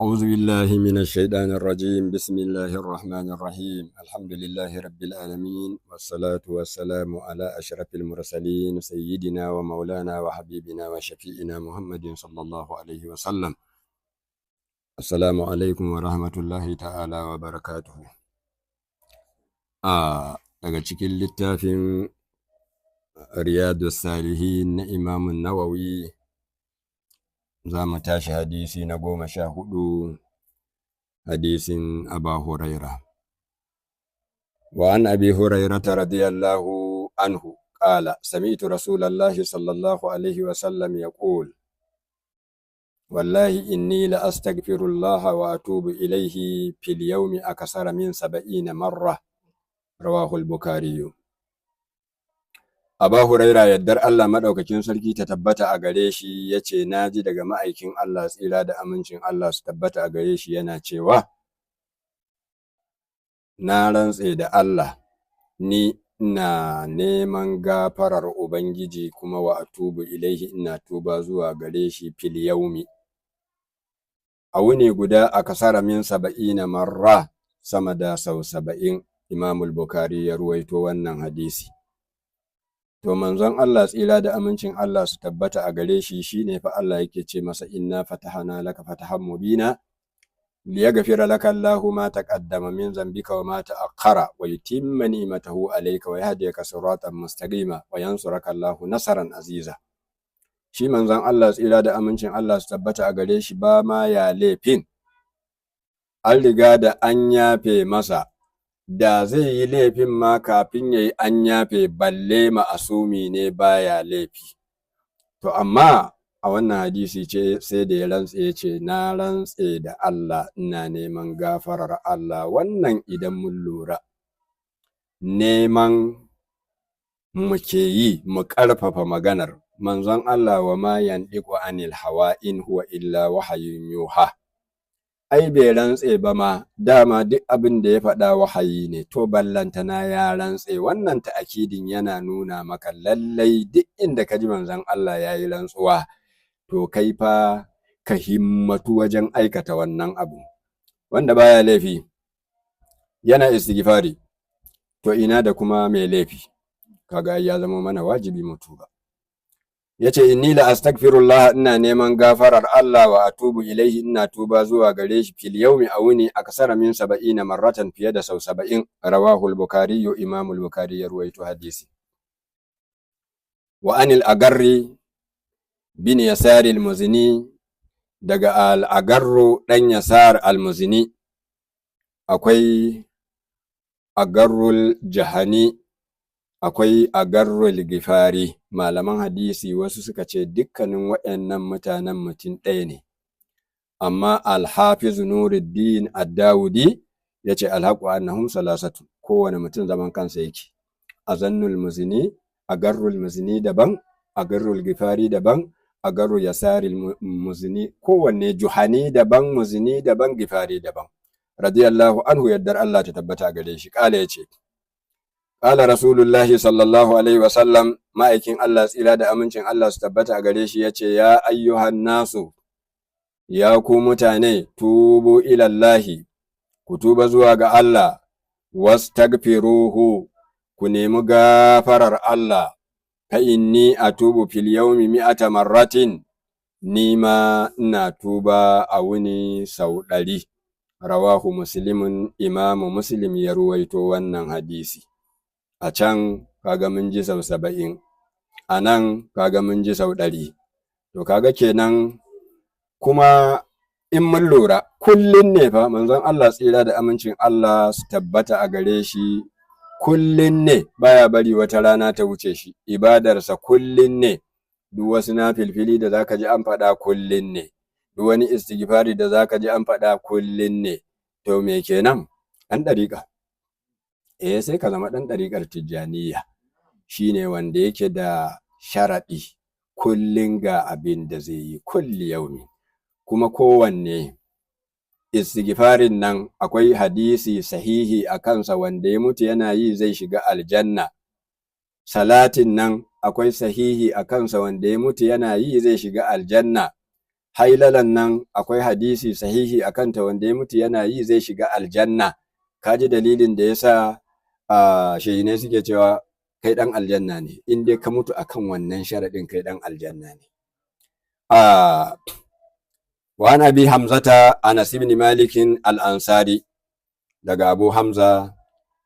أعوذ بالله من الشيطان الرجيم. بسم الله الرحمن الرحيم. الحمد لله رب العالمين، والصلاة والسلام على أشرف المرسلين سيدنا ومولانا وحبيبنا وشفيئنا محمد صلى الله عليه وسلم. السلام عليكم ورحمة الله تعالى وبركاته. daga cikin littafin Riyadus Salihin na Imam Nawawi za mu tashi hadisi na 14, hadisin Aba Huraira. Wa an Abi Hurairata radiyallahu anhu qala sami'tu Rasulallahi sallallahu alaihi wa sallam yaqul wallahi inni la astaghfirullah wa atubu ilayhi fil yawmi akthara min 70 marra, rawahu al-Bukhari. Aba Huraira, yaddar Allah maɗaukakin sarki ta tabbata a gare shi, ya ce, na ji daga ma'aikin Allah tsira da amincin Allah su tabbata a gare shi yana cewa, na rantse da Allah, ni ina neman gafarar Ubangiji kuma wa atubu ilaihi, ina tuba zuwa gare shi fil yaumi. A wuni guda a kasara min 70 marra, sama da sau 70, Imamul Bukhari ya ruwaito wannan hadisi. To manzon Allah tsira da amincin Allah su tabbata a gare shi shine fa Allah yake ce masa, inna fatahana laka fatahan mubina liyaghfira laka Allahu ma taqaddama min zambika wa ma ta'akhkhara wa yutimma ni'matahu alayka wa yahdiyaka siratan mustaqima wa yansuraka Allahu nasaran aziza. Shi manzon Allah tsira da amincin Allah su tabbata a gare shi ba ma ya laifin, an riga da an yafe masa. Da zai yi laifin ma kafin ya yi an yafe, balle ma'asumi ne baya laifi. To amma a wannan hadisi ce sai da ya rantse, ce na rantse da Allah ina neman gafarar Allah. Wannan idan mun lura neman muke yi mu ƙarfafa maganar manzon Allah, wa ma yandiqu anil hawa in huwa illa wahayin yuha. Ai bai rantse ba ma, dama duk abin da ya faɗa wahayi ne, to ballantana ya rantse. Wannan ta'akidin yana nuna maka lallai duk inda ka ji manzon Allah ya yi rantsuwa, to kai fa ka himmatu wajen aikata wannan abu. Wanda baya laifi yana istighfari, to ina da kuma mai laifi, kaga ya zama mana wajibi mu tuba. Yace, inni la astaghfirullah, ina neman gafarar Allah wa atubu ilaihi, ina tuba zuwa gare shi fil yawmi, a wuni aksara min 70 marratan, fiye da sau 70, rawahu al-Bukhari. Imam al-Bukhari ya ruwaito hadisi. Wa anil agarri bin yasar al-muzni, daga al-agarru dan yasar al-muzni, akwai agarrul jahani, akwai agarrul gifari. Malaman hadisi wasu suka ce dukkanin waɗannan mutanen mutum ɗaya ne, amma al-Hafiz Nuruddin ad-Dawudi ya ce alhaqu annahum salasatu, kowane mutum zaman kansa yake. Azannul muzni, agarrul muzni daban, agarrul gifari daban, agarru yasaril muzni, kowanne juhani daban, muzni daban, gifari daban. Radiyallahu anhu, yaddar Allah ta tabbata gare shi. Kala yace, Ƙala Rasulullahi sallallahu alaihi wasallam, ma'aikin Allah tsira da amincin Allah su tabbata a gare shi ya ce, ya ayyuhan nasu, ya ku mutane, tubu ilallahi, ku tuba zuwa ga Allah, wastagfiruhu, ku nemi gafarar Allah, fa inni atubu fil yawmi 100 marratin, ni ma ina tuba a wuni sau 100. Rawahu Muslimun. Imamu Muslim ya ruwaito wannan hadisi. A can kaga mun ji sau 70, a nan kaga mun ji sau 100. To kaga kenan, kuma in mun lura kullun ne fa manzon Allah tsira da amincin Allah su tabbata a gare shi, kullun ne, baya bari wata rana ta wuce shi, ibadarsa kullun ne. Duk wasu nafilfili da zaka ji an faɗa kullun ne, duk wani istighfari da zaka ji an faɗa kullun ne. To me kenan? Ɗan ɗariƙa. Sai ka zama ɗan ɗariƙar Tijjaniya, shi ne wanda yake da sharaɗi kullum ga abin da zai yi kulli yaumi, kuma kowanne istighfarin nan akwai hadisi sahihi a kansa, wanda ya mutu yana yi zai shiga aljanna. Salatin nan akwai sahihi a kansa, wanda ya mutu yana yi zai shiga aljanna. hailalan nan akwai hadisi sahihi akan ta, wanda ya mutu yana yi zai shiga aljanna. Kaji dalilin da yasa shehine suke cewa kai dan aljanna ne, in dai ka mutu akan wannan sharadin kai dan aljanna ne. Wa an abi hamzata Anas ibn Malik al-Ansari, daga Abu Hamza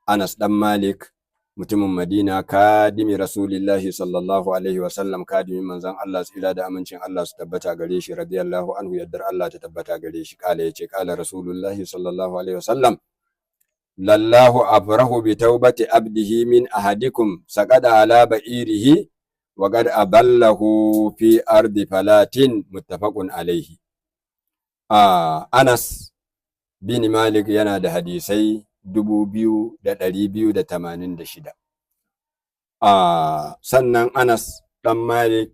Anas dan Malik mutumin Madina, kadimi Rasulillahi sallallahu alaihi wa sallam, kadimin manzon Allah, tsira da amincin Allah su tabbata gare shi, radiyallahu anhu, yaddar Allah ta tabbata gare shi. Kala yace, kala Rasulullahi sallallahu alaihi wa sallam, lallahu afrahu bi taubati abdihi min ahadikum saqada ala ba'irihi wa qad aballahu fi ardi falatin, muttafaqun alaihi. Anas bin Malik yana da hadisai 2286. Sannan Anas ɗan Malik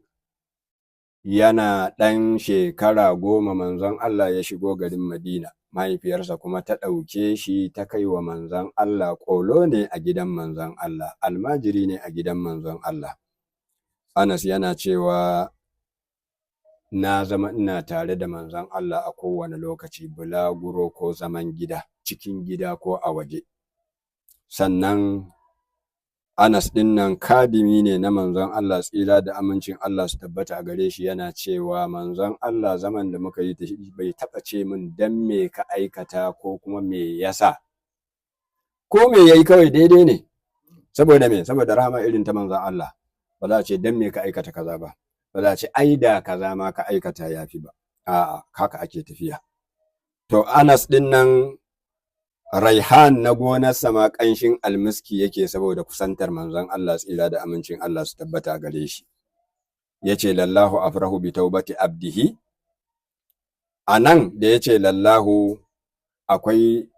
yana ɗan shekara 10 manzon Allah ya shigo garin Madina. Mahaifiyarsa kuma ta ɗauke shi ta kai wa manzon Allah, ƙolo ne a gidan manzon Allah, almajiri ne a gidan manzon Allah. Anas yana cewa, na zama ina tare da manzon Allah a kowane lokaci, bulaguro ko zaman gida, cikin gida ko a waje. Sannan Anas ɗin nan kadimi ne na manzon Allah, tsira da amincin Allah su tabbata a gare shi, yana cewa manzon Allah zaman da muka yi bai taɓa ce min dan me ka aikata ko kuma me yasa, ko me yayi kawai daidai ne. Saboda me? Saboda rahama irin ta manzon Allah, ba za a ce dan me ka aikata kaza ba, ba za a ce ai da kaza ma ka aikata yafi ba. A'a, haka ake tafiya. To Anas ɗin nan raihan na gonarsa ma ƙanshin almiski yake, saboda kusantar manzon Allah, tsira da amincin Allah su tabbata gare shi. Yace lallahu afrahu bi taubati abdihi. Anan da yace lallahu, akwai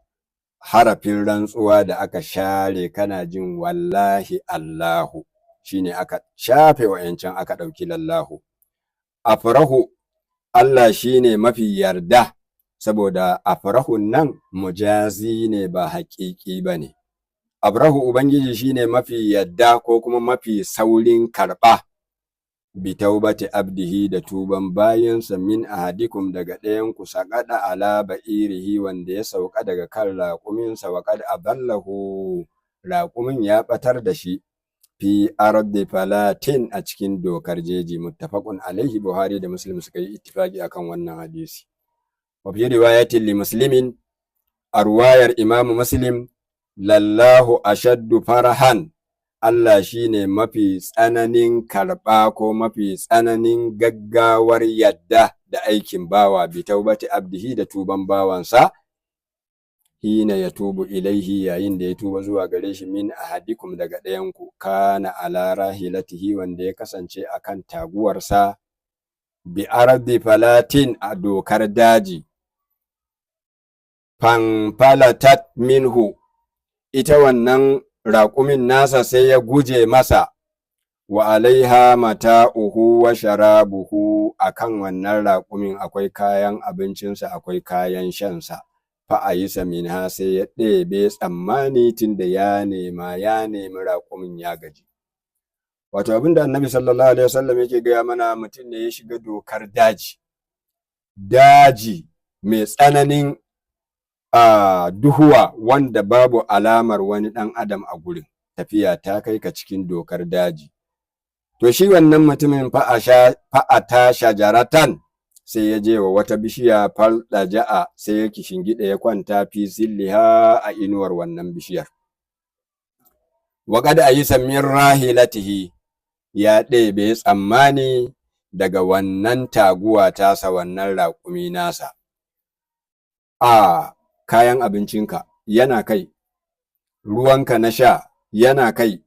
harafin rantsuwa da aka share, kana jin wallahi Allahu, shine aka shafe wa'yancan aka ɗauki lallahu. Afrahu, Allah shine mafi yarda, saboda afrahun nan mujazi ne ba haƙiƙi ba ne. Afrahu, Ubangiji shine mafi yadda ko kuma mafi saurin karɓa, bi taubati abdihi, da tuban bayansa, min ahadikum, daga ɗayanku, saƙaɗa ala ba'irihi, wanda ya sauka daga kan raƙuminsa, wa qad aballahu, raƙumin ya ɓatar da shi, fi ardi falatin, a cikin dokar jeji. Muttafaqun alaihi, Buhari da Muslim suka yi ittifaqi akan wannan hadisi. Wa fi riwayatin li Muslimin, a ruwayar Imam Muslim, lallahu ashaddu farahan, Allah shine mafi tsananin karɓa ko mafi tsananin gaggawar yadda da aikin bawa, bi taubati abdihi, da tuban bawansa, hina ya tubu ilaihi, yayin da ya tuba zuwa gare shi, min ahadikum, daga ɗayanku, kana ala rahilatihi, wanda ya kasance akan taguwarsa, bi ardi falatin, a dokar daji, fanfalatat minhu, ita wannan raƙumin nasa sai ya guje masa, wa alaiha mata'uhu wa sharabuhu, akan wannan raƙumin akwai kayan abincinsa, akwai kayan shansa. Fa'ayisa minha, sai ya ɗebe tsammani, tunda ya nemi raƙumin ya gaji. Wato abinda Annabi sallallahu alaihi wasallam yake gaya mana, mutum ne ya shiga dokar daji mai tsananin duhuwa, wanda babu alamar wani ɗan adam a gurin, tafiya ta kai ka cikin dokar daji. To shi wannan mutumin fa'ata shajaratan, sai ya je wa wata bishiya, falɗaja'a, sai ya kishingida ya kwanta, fi zilliha, a inuwar wannan bishiyar. Wa qad ayisa min rahilatihi, ya ɗebe tsammani daga wannan taguwa tasa, wannan raƙumi nasa. Kayan abincinka yana kai, ruwanka na sha yana kai,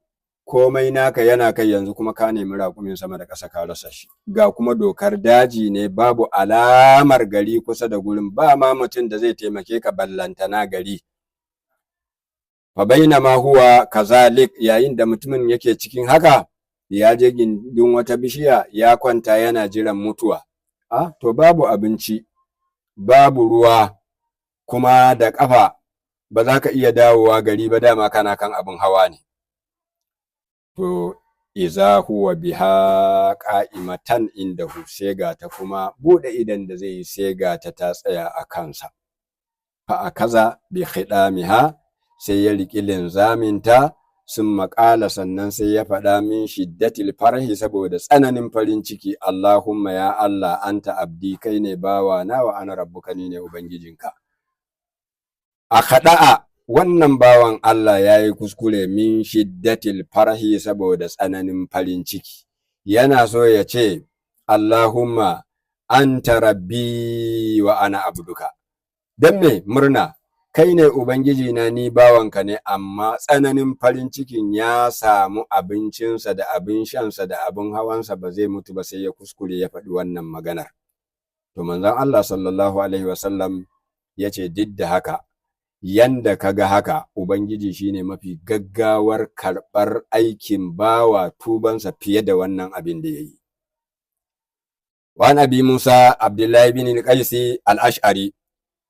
komai naka yana kai, yanzu kuma ka nemi raƙumin sama da ƙasa ka rasa shi. Ga kuma dokar daji ne, babu alamar gari kusa da gurin, ba ma mutum da zai taimake ka, ballantana gari. Fa bainama huwa kazalik, yayin da mutumin yake cikin haka, ya je gindin wata bishiya ya kwanta yana jiran mutuwa. To babu abinci, babu ruwa, kuma da ƙafa ba za ka iya dawowa gari ba, dama kana kan abin hawa ne. To iza huwa biha qa'imatan indahu, sai ga ta kuma bude idan da zai yi sai ga ta tsaya a kansa. Fa akaza bi khidamiha, sai ya riki linzaminta, sun maƙala sannan sai ya faɗa min shiddatil farhi, saboda tsananin farin ciki, Allahumma ya Allah anta abdi, kai ne bawa na, wa ana rabbuka, ni ne ubangijinka. A kaɗa'a wannan bawan Allah ya yi kuskure min shiddatil farhi, saboda tsananin farin ciki, yana so ya ce Allahumma anta rabbi wa ana abduka. Don me murna, kai ne ubangiji na, ni bawanka ne, amma tsananin farin cikin ya samu abincinsa da abin shansa da abin hawansa ba zai mutu ba, sai ya kuskure ya faɗi wannan maganar. To manzon Allah sallallahu alaihi wasallam ya ce duk da haka, yanda kaga haka, ubangiji shine mafi gaggawar karɓar aikin bawa tubansa fiye da wannan abin da ya yi. Wa abi Musa Abdullahi bin Qaisi al-Ash'ari,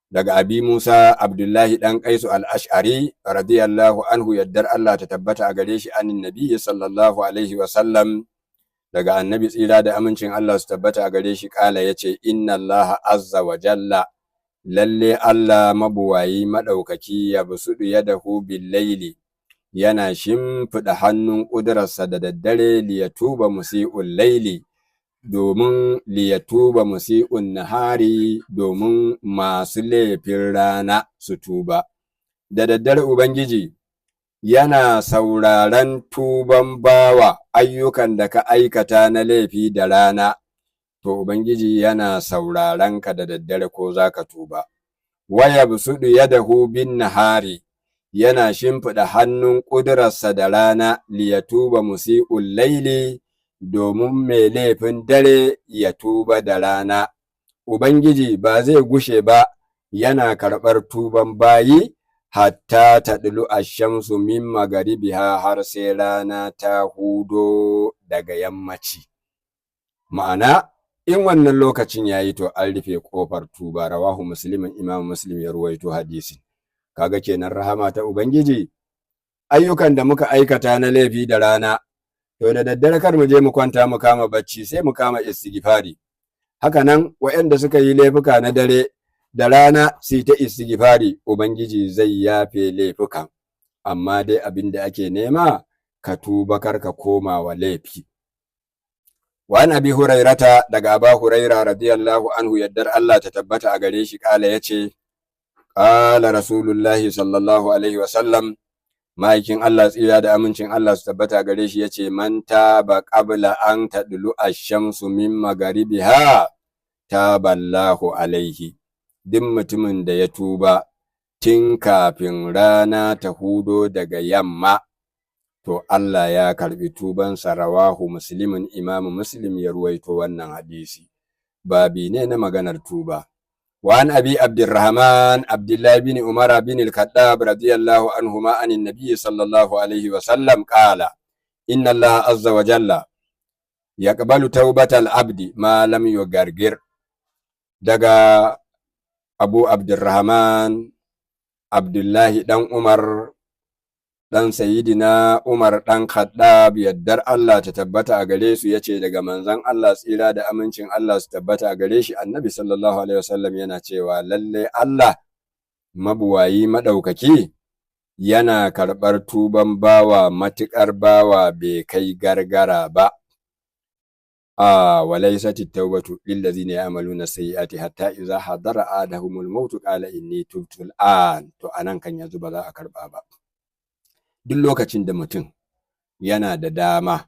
daga abi Musa Abdullahi dan Qaisu al-Ash'ari radiyallahu anhu, yaddar Allah ta tabbata a gare shi, anin nabiyyi sallallahu alaihi wa sallam, daga annabi tsira da amincin Allah su tabbata a gare shi, kala yace inna Allah azza wa jalla, lalle Allah mabuwayi madaukaki, ya busudu yadahu bil laili, yana shimfida hannun ƙudurarsa da daddare, liyatuba musi'ul laili, domin liyatuba musi'un nahari, domin masu laifin rana su tuba. Da daddare ubangiji yana sauraron tuban bawa, ayyukan da ka aikata na laifi da rana, to ubangiji yana sauraron ka da daddare ko zaka tuba. Waya busudu yadahu bin nahari, yana shimfida hannun ƙudurarsa da rana, liyatuba musi'ul laili, domin mai laifin dare ya tuba da rana. Ubangiji ba zai gushe ba yana karɓar tuban bayi, hatta ta ɗulu ashamsu min magaribiha, har sai rana ta hudo daga yammaci. Ma'ana, in wannan lokacin yayi to an rufe kofar tuba. Rawahu Muslimin, Imam Muslim ya ruwaito hadisin. Kaga kenan rahama ta ubangiji, ayyukan da muka aikata na laifi da rana, to da daddare kar mu je mu kwanta mu kama bacci, sai mu kama istighfari. Haka nan waɗanda suka yi laifuka na dare da rana su ta istighfari, ubangiji zai yafe laifukan, amma dai abin da ake nema ka tuba, kar ka koma wa laifi. Wa abi hurairata, daga aba huraira radiyallahu anhu, yaddar Allah ta tabbata a gare shi, kala yace qala rasulullahi sallallahu alaihi wa sallam, ma'aikin Allah tsira da amincin Allah su tabbata a gare shi yace, man taba qabla an tadlu ash-shamsu min magaribiha taballahu alaihi, duk mutumin da ya tuba tun kafin rana ta hudo daga yamma, to Allah ya karbi tubansa. Rawahu Muslimin, Imam Muslim ya ruwaito wannan hadisi. Babi ne na maganar tuba. Wa an abi Abdurrahman Abdullah bin Umar bin al-Khattab radiyallahu anhuma, anin nabiy sallallahu alaihi wa sallam, qala inna Allah azza wa jalla yaqbalu tawbatal abdi ma lam yugargir. Daga Abu Abdurrahman Abdullahi dan Umar dan Sayyidina Umar dan Khattab, yaddar Allah ta tabbata a gare su, yace daga manzon Allah tsira da amincin Allah su tabbata a gare shi, annabi sallallahu alaihi wasallam yana cewa, lalle Allah mabuwayi madaukaki yana karbar tuban bawa, matukar bawa bai kai gargara ba. وليست التوبة للذين يعملون السيئات حتى إذا حضر أحدهم الموت قال إني تبت الآن. To anan kan yanzu ba za a karba ba. Duk lokacin da mutum yana da dama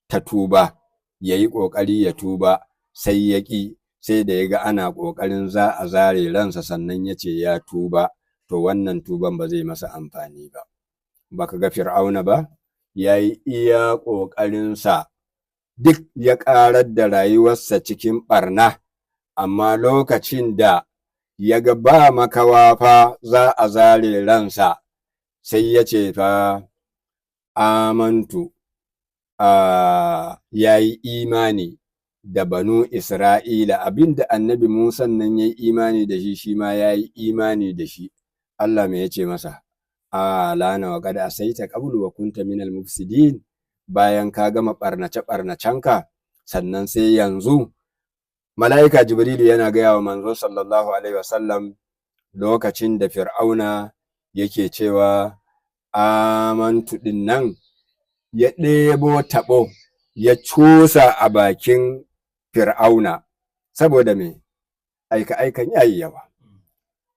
ta tuba, yayi kokari ya tuba, sai ya ki, sai da yaga ana kokarin za a zare ransa sannan yace ya tuba, to wannan tuban ba zai masa amfani ba. Baka ga Fir'auna ba, yayi iya kokarin sa, duk ya ƙarar da rayuwarsa cikin ɓarna, amma lokacin da ya ga ba makawa fa za a zare ransa, sai ya ce fa amantu, ya yi imani da banu Isra'ila, abinda annabi Musa nan ya yi imani da shi, shi ma ya yi imani da shi. Allah me ya ce masa? Lana wa qad asaita qablu wa kunta minal mufsidin. bayan ka gama ɓarnace-ɓarnacenka, sannan sai yanzu mala'ika Jibrilu yana gaya wa manzo sallallahu alaihi wasallam lokacin da Fir'auna yake cewa amantu ɗin nan, ya ɗebo taɓo ya cusa a bakin Fir'auna, saboda me aika-aikan yayi yawa.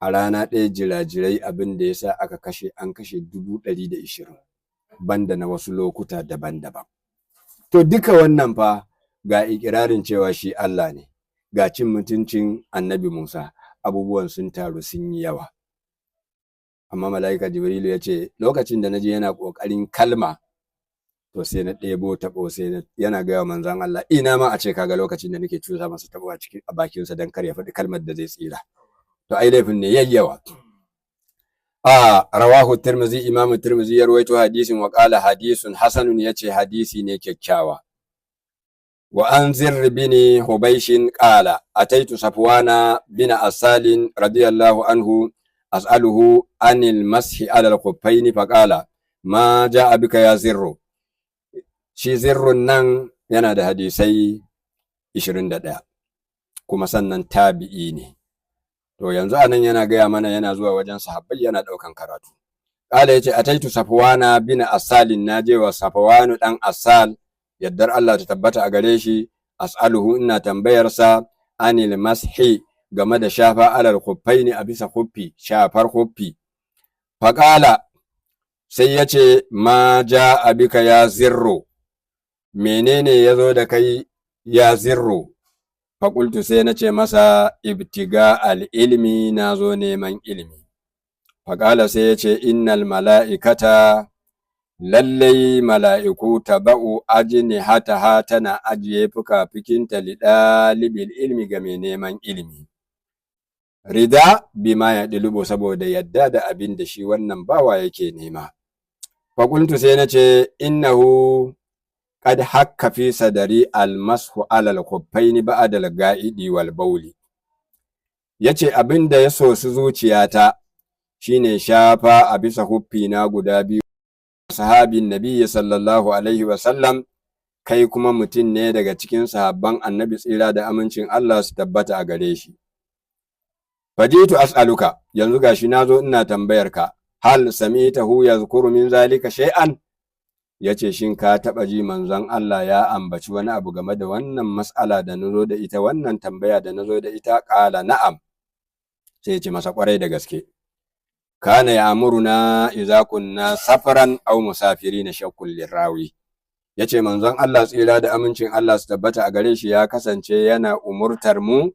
A rana ɗaya jirajirai abin da ya sa aka kashe, an kashe 120,000 banda na wasu lokuta daban-daban. To duka wannan fa ga ikirarin cewa shi Allah ne, ga cin mutuncin annabi Musa, abubuwan sun taru sun yi yawa. Amma mala'ika Jibrilu ya ce lokacin da na je yana ƙoƙarin kalma, to sai na ɗebo taɓo, sai yana gaya manzon Allah, ina ma a ce kaga lokacin da nake cusa masa taɓo a bakinsa don kar ya faɗi kalmar da zai tsira. To ai laifin ne yayyawa. Rawahu Tirmidhi, Imam Tirmidhi ya rawaito hadisin wa qala hadisun hasanun, yace hadisi ne kyakkyawa. Wa an Zirr bin Hubaysh qala ataitu Safwana bin Asal radiyallahu anhu as'aluhu anil mashi ala al-khuffayn faqala ma ja'a bika ya Zirru. Shi Zirrun nan yana da hadisai 21 kuma sannan tabi'i ne. To yanzu anan yana gaya mana yana zuwa wajen sahabbai yana ɗaukan karatu. Ƙala yace ataitu Safwana bin Asal, naje wa Safwanu dan Asal, yaddar Allah ta tabbata a gare shi, as'aluhu, ina tambayarsa anil mashi, game da shafa alal khuffaini, a bisa khuffi, shafar khuffi. Faqala, sai yace ma ja'a bika ya Zirru, menene yazo da kai ya Zirru? Faƙultu, sai na ce masa ibtiga al'ilmi, na zo neman ilimi. Faƙala, sai ya ce innal mala'ikata, lallai mala'iku taba'u ajnihataha, tana ajiye fuka-fikinta li ɗalibin ilmi, ga mai neman ilimi. Rida bima ya ɗilubo, saboda yadda da abin da shi wannan bawa yake nema. Faƙultu, sai na ce innahu qad hakka fi sadari almashu alal khuffaini ba'da al-ga'idi wal bawli. Yace abin da ya sosu zuciyata shine shafa a bisa huffi na guda biyu. Sahabin Nabiyyi sallallahu alaihi wa sallam, kai kuma mutum ne daga cikin sahabban Annabi, tsira da amincin Allah su tabbata a gare shi. Fajitu as'aluka, yanzu gashi nazo ina tambayarka, hal sami'tahu yazkuru min zalika shay'an? Yace shin ka taɓa ji manzon Allah ya ambaci wani abu game da wannan mas'ala da nazo da ita, wannan tambaya da nazo da ita? Ƙala na'am. Sai ya ce masa ƙwarai da gaske. Kana ya'muruna idza kunna safaran aw musafirin, shakkul lirawi. Yace manzon Allah, tsira da amincin Allah su tabbata a gare shi, ya kasance yana umurtar mu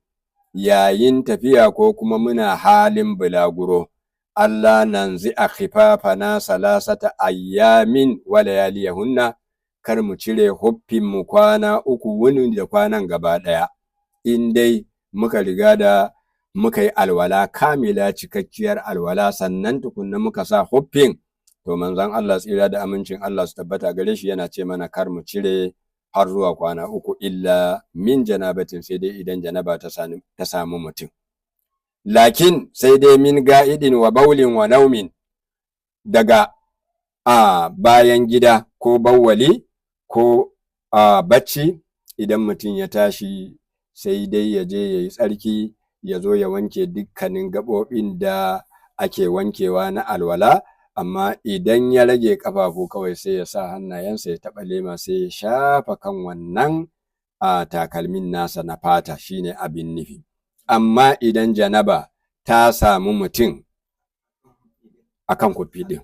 yayin tafiya ko kuma muna halin bulaguro, Allah nan zai a khifafana salasata ayyamin wa layaliyahunna, kar mu cire huffinmu kwana 3 wuni da kwanan gaba ɗaya, in dai muka riga da muka yi alwala kamila, cikakkiyar alwala, sannan tukunna muka sa huffin. To manzon Allah, tsira da amincin Allah su tabbata gare shi, yana ce mana kar mu cire har zuwa kwana 3, illa min janabatin, sai dai idan janaba ta samu mutum. Lakin sai dai min ga'idin wa baulin wa naumin, daga bayan gida ko bawwali ko bacci, idan mutum ya tashi sai dai ya je ya yi tsarki, ya zo ya wanke dukkanin gaɓoɓin da ake wankewa na alwala, amma idan ya rage ƙafafu kawai sai ya sa hannayensa ya taɓa lema, sai ya shafa kan wannan takalmin nasa na fata, shine abin nufi. Amma idan janaba ta samu mutum akan kufi ɗin,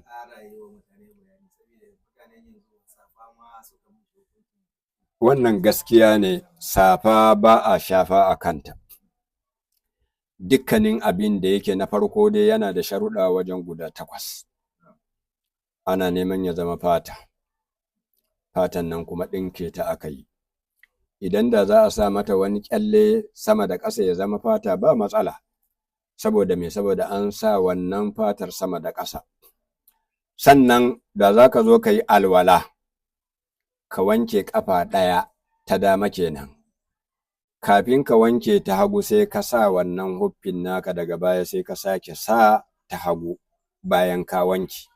wannan gaskiya ne, safa ba a shafa a kanta. Dukkanin abin da yake na farko dai yana da sharuɗa wajen guda 8. Ana neman ya zama fata, fatan nan kuma ɗinke ta aka yi. Idan da za a sa mata wani kyalle sama da ƙasa ya zama fata, ba matsala. Saboda me? Saboda an sa wannan fatar sama da ƙasa. Sannan da za ka zo ka yi alwala, ka wanke ƙafa ɗaya ta dama kenan, kafin ka wanke ta hagu sai ka sa wannan huffin naka, daga baya sai ka sake sa ta hagu bayan ka wanke.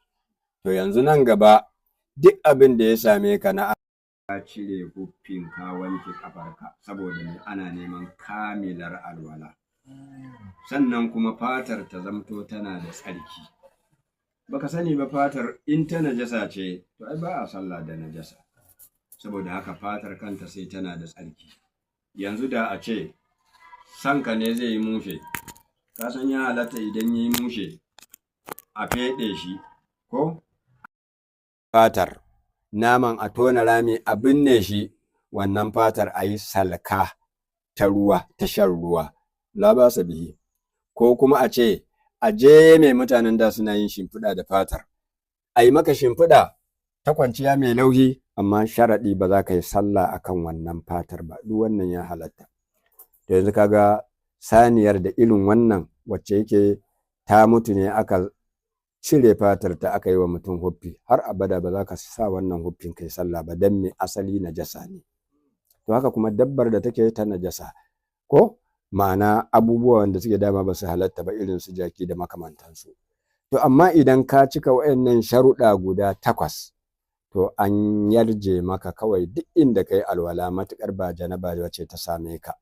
To yanzu nan gaba duk abin da ya same ka na ka cire huffin ka wanke kafarka saboda me ana neman kamilar alwala. Sannan kuma fatar ta zamto tana da tsarki. Baka sani ba fatar in ta najasa ce to ai ba a sallah da najasa. Saboda haka fatar kanta sai tana da tsarki. Yanzu da a ce sanka ne zai yi mushe, ka san ya halatta idan yi mushe a feɗe shi ko fatar naman a tona rami a binne shi, wannan fatar a yi salka ta ruwa ta shan ruwa la ba sa bihi. Ko kuma a ce a je mai mutanen da suna yin shimfiɗa da fatar, a yi maka shimfiɗa ta kwanciya mai lauhi, amma sharaɗi ba za ka yi sallah akan wannan fatar ba. Duk wannan ya halatta. To yanzu kaga saniyar da irin wannan wacce yake ta mutu ne aka cire fatar ta aka yi wa mutum huffi, har abada ba za ka sa wannan huffin kai sallah ba, dan me asali najasa ne. To haka kuma dabbar da take ta najasa, ko ma'ana abubuwan da suke dama ba su halatta ba, irin su jaki da makamantansu. To amma idan ka cika wayannan sharuɗa guda 8, to an yarje maka kawai duk inda kai alwala, matukar ba janaba wace ta same ka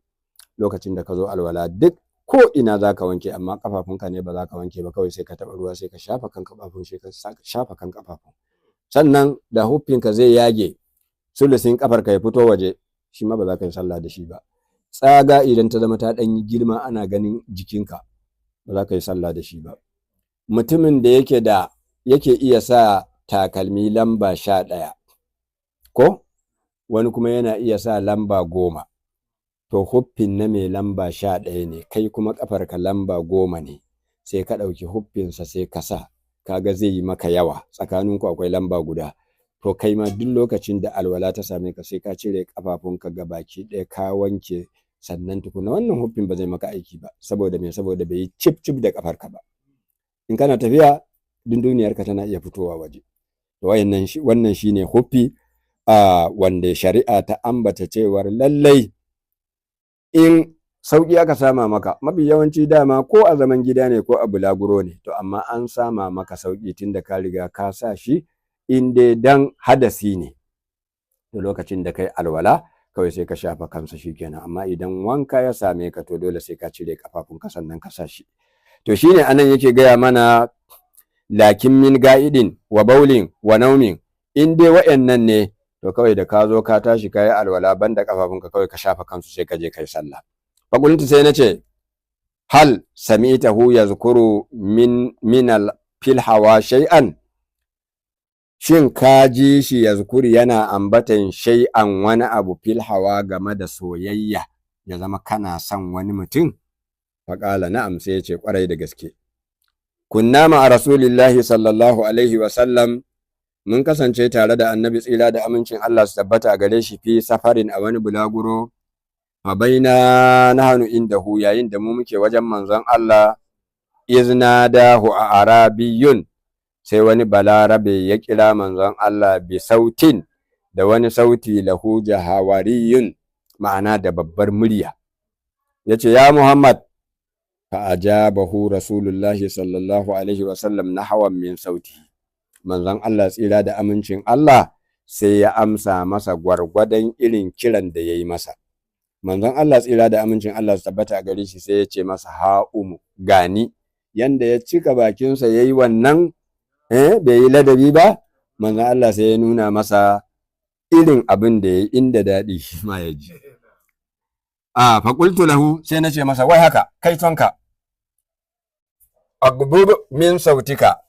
lokacin da ka zo alwala, duk ko ina za ka wanke, amma kafafunka ne ba za ka wanke ba, kawai sai ka taɓa ruwa sai ka shafa kan kafafun, sai ka shafa kan kafafun. Sannan da huffinka zai yage sulusin kafarka ya fito waje, shi ma ba za ka yi sallah da shi ba. Tsaga idan ta zama ta ɗan yi girma ana ganin jikinka, ba za ka yi sallah da shi ba. Mutumin da yake iya sa takalmi lamba 11, ko wani kuma yana iya sa lamba 10, to huffin na mai lamba 11 ne, kai kuma kafarka lamba 10 ne, sai ka ɗauki huffinsa sai ka sa, kaga zai yi maka yawa, tsakaninku akwai lamba guda. To kai ma duk lokacin da alwala ta same ka sai ka cire kafafunka gabaki ɗaya ka wanke, sannan tukuna wannan huffin ba zai maka aiki ba. Saboda me? Saboda bai yi cip cip da kafarka ba. In kana tafiya dunduniyarka tana iya fitowa waje. To wannan shine huffi wanda shari'a ta ambata cewar lallai in sauki aka sama maka, mafi yawanci dama ko a zaman gida ne ko a bulaguro ne, to amma an sama maka sauki tunda ka riga ka sa shi, in dai dan hadasi ne, to lokacin da kai alwala kawai sai ka shafa kansa shikenan. Amma idan wanka ya same ka, to dole sai ka cire kafafunka sannan ka sa shi. To shine anan yake gaya mana lakin min ga'idin wa baulin wa naumin, in dai wa'annan ne, to kawai da ka zo ka tashi kai alwala, banda kafafunka kawai ka shafa kansu sai ka je kai sallah. Fakultu sai nace hal sami'tahu yazkuru min al fil hawa shay'an, shin ka ji shi yazkuri yana ambatan shay'an wani abu fil hawa game da soyayya, ya zama kana son wani mutum? Faƙala na'am, sai ya ce ƙwarai da gaske. Kunna ma rasulillahi sallallahu alaihi wa sallam, mun kasance tare da annabi tsira da amincin Allah su tabbata a gare shi, fi safarin a wani bulaguro, fa baina nahnu indahu, yayin da mu muke wajen manzon Allah, iznadahu a arabiyun, sai wani balarabe ya kira manzon Allah bi sautin, da wani sauti lahu jahawariyun, ma'ana da babbar murya, yace ya Muhammad. Fa ajabahu rasulullahi sallallahu alaihi wa sallam nahwan min sauti, manzon Allah tsira da amincin Allah sai ya amsa masa gwargwadon irin kiran da yayi masa. Manzon Allah tsira da amincin Allah su tabbata a gare shi sai ya ce masa ha'umu, gani. Yanda ya cika bakinsa yayi wannan bai yi ladabi ba, manzon Allah sai ya nuna masa irin abin da yayi, inda daɗi shi ma ya ji. Fa qultu lahu, sai na ce masa wai haka kai tonka, agbub min sautika,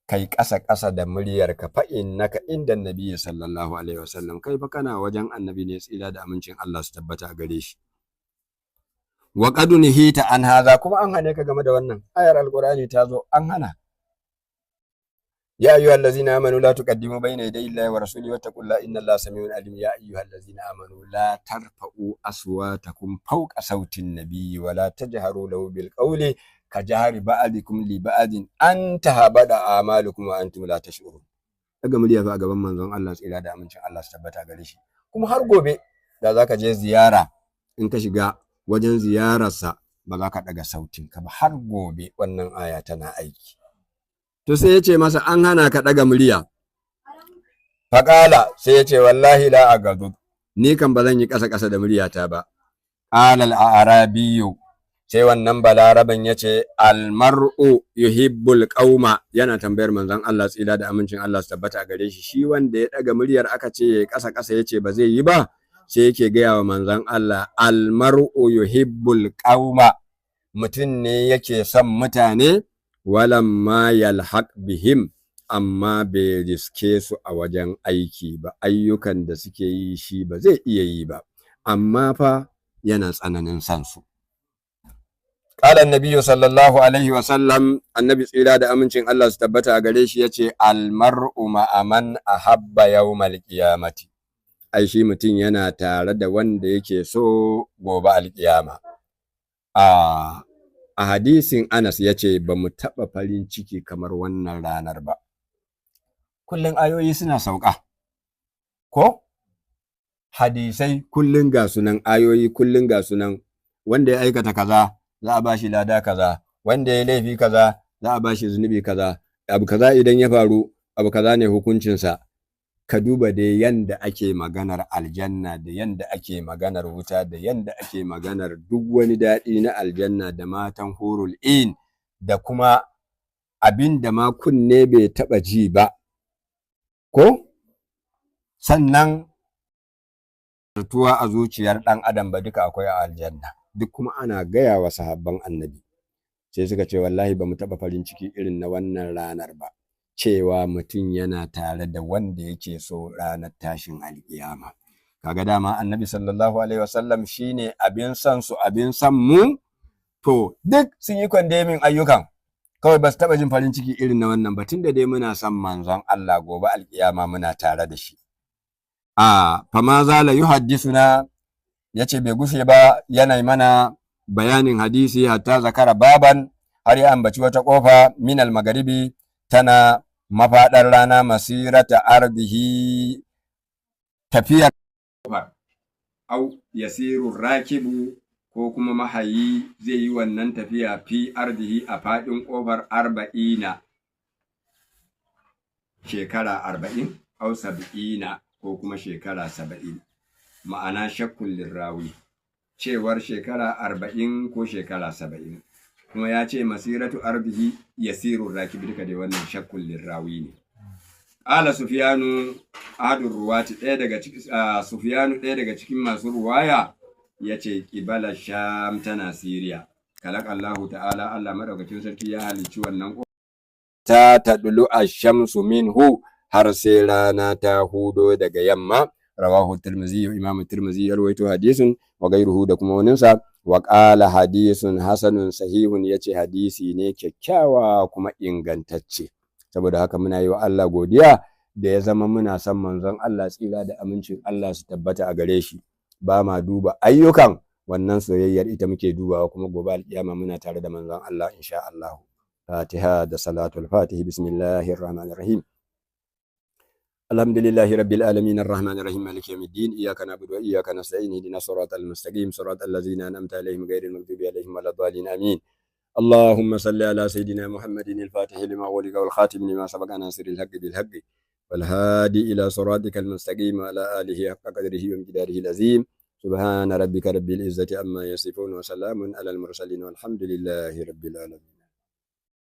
kai ƙasa da muryarka, fa innaka inda nabiyyi sallallahu alaihi wasallam, kai fa kana wajen annabi ne tsira da amincin Allah su tabbata a gare shi. Wa qad nihita an hadha, kuma an hane ka game da wannan ayar alqur'ani ta zo an hana. Ya ayyuhallazina amanu la tuqaddimu bayna yaday Allahi wa rasulihi wattaqullaha innallaha samiun alim. Ya ayyuhallazina amanu la tarfa'u aswatakum fawqa sautin nabiyyi wa la tajharu lahu bil qawli kajahari ba'dikum li ba'din an tahabada a'malukum wa antum la tash'urun. Daga murya fa a gaban manzon Allah tsira da amincin Allah su tabbata gare shi. Kuma har gobe da zaka je ziyara, in ka shiga wajen ziyararsa ba za ka daga sautin ka ba, har gobe wannan aya tana aiki. To sai ya ce masa an hana ka daga murya. faƙala sai ya ce wallahi la agadu, ni kan ba zan yi ƙasa-ƙasa da muryata ba. Ƙalal a arabiyu, sai wannan balaraban ya ce almar'u yuhibbul qauma, yana tambayar manzon Allah tsira da amincin Allah su tabbata a gare shi, shi wanda ya ɗaga muryar aka ce ƙasa-ƙasa ya ce ba zai yi ba, sai yake gaya wa manzon Allah almar'u yuhibbul qauma, mutum ne yake son mutane, walamma yalhaq bihim, amma bai riske su a wajen aiki ba, ayyukan da suke yi shi ba zai iya yi ba, amma fa yana tsananin son su. Ƙalan Nabiyu sallallahu alaihi wasallam, annabi tsira da amincin Allah su tabbata a gare shi ya ce almar'u ma'aman ahabba yawmal qiyamati, ai shi mutum yana tare da wanda yake so gobe alƙiyama. A hadisin Anas ya ce ba mu taɓa farin ciki kamar wannan ranar ba. Kullum ayoyi suna sauka, ko? Hadisai kullum ga sunan, ayoyi kullum ga sunan, wanda ya aikata kaza za a ba shi lada kaza, wanda ya laifi kaza za a ba shi zunubi kaza, abu kaza idan ya faru abu kaza ne hukuncinsa. Ka duba da yanda ake maganar aljanna, da yanda ake maganar wuta, da yanda ake maganar duk wani daɗi na aljanna da matan hurul in, da kuma abin da ma kunne bai taɓa ji ba, ko? Sannan tuwa a zuciyar ɗan adam ba duka akwai a aljanna, duk kuma ana gaya wa sahabban annabi, sai suka ce wallahi ba mu taɓa farin ciki irin na wannan ranar ba, cewa mutum yana tare da wanda yake so ranar tashin alƙiyama. Kaga dama annabi sallallahu alaihi wasallam shine abin son su, abin son mu, to duk sun yi kwandemin ayyukan, kawai ba su taɓa jin farin ciki irin na wannan ba, tunda dai muna son manzon Allah gobe alƙiyama muna tare da shi. Fama zala yuhaddisuna, yace bai gushe ba yana mana bayanin hadisi hatta zakara baban, har ya ambaci wata kofa minal magaribi, tana mafaɗar rana, masirata ardihi, tafiyar kofar, au yasiru rakibu, ko kuma mahayi zai yi wannan tafiya fi ardihi a faɗin kofar 40, shekara 40, au 70, ko kuma shekara 70, ma'ana shakkun lirrawi, cewar shekara 40 ko shekara 70, kuma ya ce masiratu ardihi yasirur rakibi, duka dai wannan shakkun lirrawi ne. Ƙala Sufyanu ahadur ruwati, Sufyanu ɗaya daga cikin masu ruwaya ya ce ƙibala Sham, tana Siriya. Kalaƙallahu ta'ala, Allah madaukakin sarki ya halicci wannan ta taɗulu ash-shamsu minhu, har sai rana ta hudo daga yamma. Rawahu Tirmidhi, Imam Tirmidhi ya rawaito hadisin, wa gairuhu, da kuma waninsa. Wa qala hadisun hasanun sahihun, yace hadisi ne kyakkyawa kuma ingantacce. Saboda haka muna yi wa Allah godiya da ya zama muna son manzon Allah, tsira da amincin Allah su tabbata a gare shi. Ba ma duba ayyukan, wannan soyayyar ita muke dubawa, kuma gobe alƙiyama muna tare da manzon Allah insha Allah. Fatiha da salatul Fatihi. Bismillahir Rahmanir Rahim. Alhamdulillahi Rabbil Alamin, Ar-Rahmanir Rahim, Maliki Yawmiddin, Iyyaka na'budu wa iyyaka nasta'in, ihdinas siratal mustaqim, siratal ladzina an'amta alaihim ghairil maghdubi alaihim waladdallin. Amin. اللهم صل على سيدنا محمد الفاتح لما ولق والخاتم لما سبق ناصر الحق بالحق والهادي إلى صراطك المستقيم وعلى آله حق قدره ومقداره العظيم. سبحان ربك رب العزة عما يصفون وسلام على المرسلين والحمد لله رب العالمين.